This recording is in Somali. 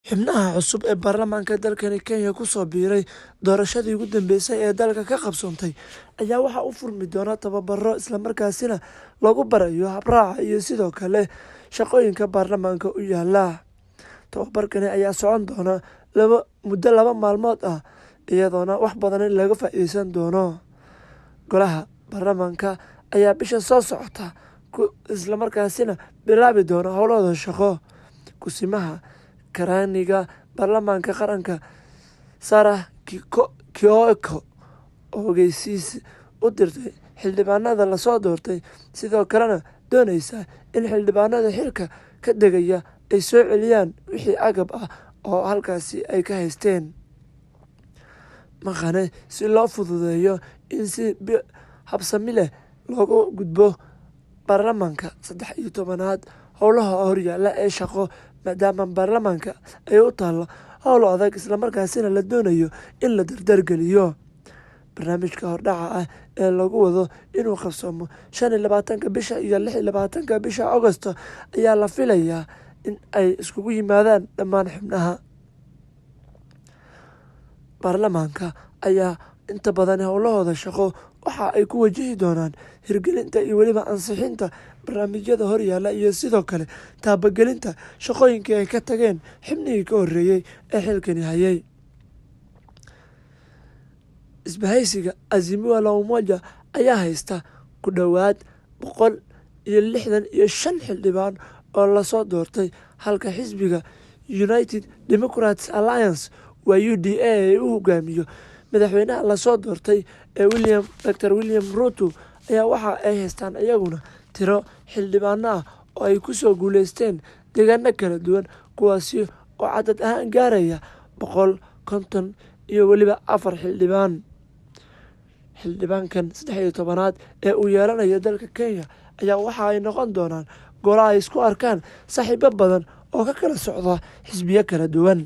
Xubnaha cusub ee baarlamaanka dalkani Kenya ku soo biiray doorashadii ugu dambeysay ee dalka ka qabsoontay ayaa waxaa u furmi doona tababaro isla markaasina lagu barayo habraaca iyo sidoo kale shaqooyinka baarlamaanka u yaala. Tababarkani ayaa socon doona muddo 2 maalmood ah iyadoona wax badan laga faa'iideysan doono. Golaha baarlamaanka ayaa bisha soo socota isla markaasina bilaabi doona howlahooda shaqo. Kusimaha Karraaniga Baarlamaanka Qaranka Sarah Kioko oo ogeysiis u dirtay xildhibaanada la soo doortay sidoo kalena doonaysa in xildhibaanada xilka ka degaya ay soo celiyaan wixii agab ah oo halkaasi ay ka haysteen. Maqane si loo fududeeyo in si habsami leh looga gudbo baarlamaanka 13aad howlaha horyaalla ee shaqo maadaama baarlamaanka ay u taalo howl adag isla markaasina la doonayo in la dardar geliyo. Barnaamijka hordhaca ah ee lagu wado inuu qabsoomo 25 bisha iyo 26 bisha Agoosto ayaa la filayaa in ay isugu yimaadaan dhammaan xubnaha baarlamaanka ayaa inta badan howlahooda shaqo waxa ay ku wajihi doonaan hirgelinta iyo weliba ansixinta barnaamijyada horyaalla iyo sidoo kale taabagelinta shaqooyinkii ay ka tageen xubnihii ka horreeyay ee xilkani hayay. Isbahaysiga Azimio la Umoja ayaa haysta ku dhowaad 165 xildhibaan oo la soo doortay halka xisbiga United Democratic Alliance UDA uu hogaamiyo madaxweynaha la soo doortay ee Dr. William Ruto ayaa waxa ay haystaan iyaguna tiro xildhibaan ah oo ay ku soo guuleysteen deegaano kala duwan kuwaasi oo cadad ahaan gaaraya 150 iyo weliba 4 xildhibaan. Xildhibaankan 13aad ee uu yeelanayo dalka Kenya ayaa waxa ay noqon doonaan golaha ay isku arkaan saaxiibo badan oo ka kala socda xisbiyo kala duwan.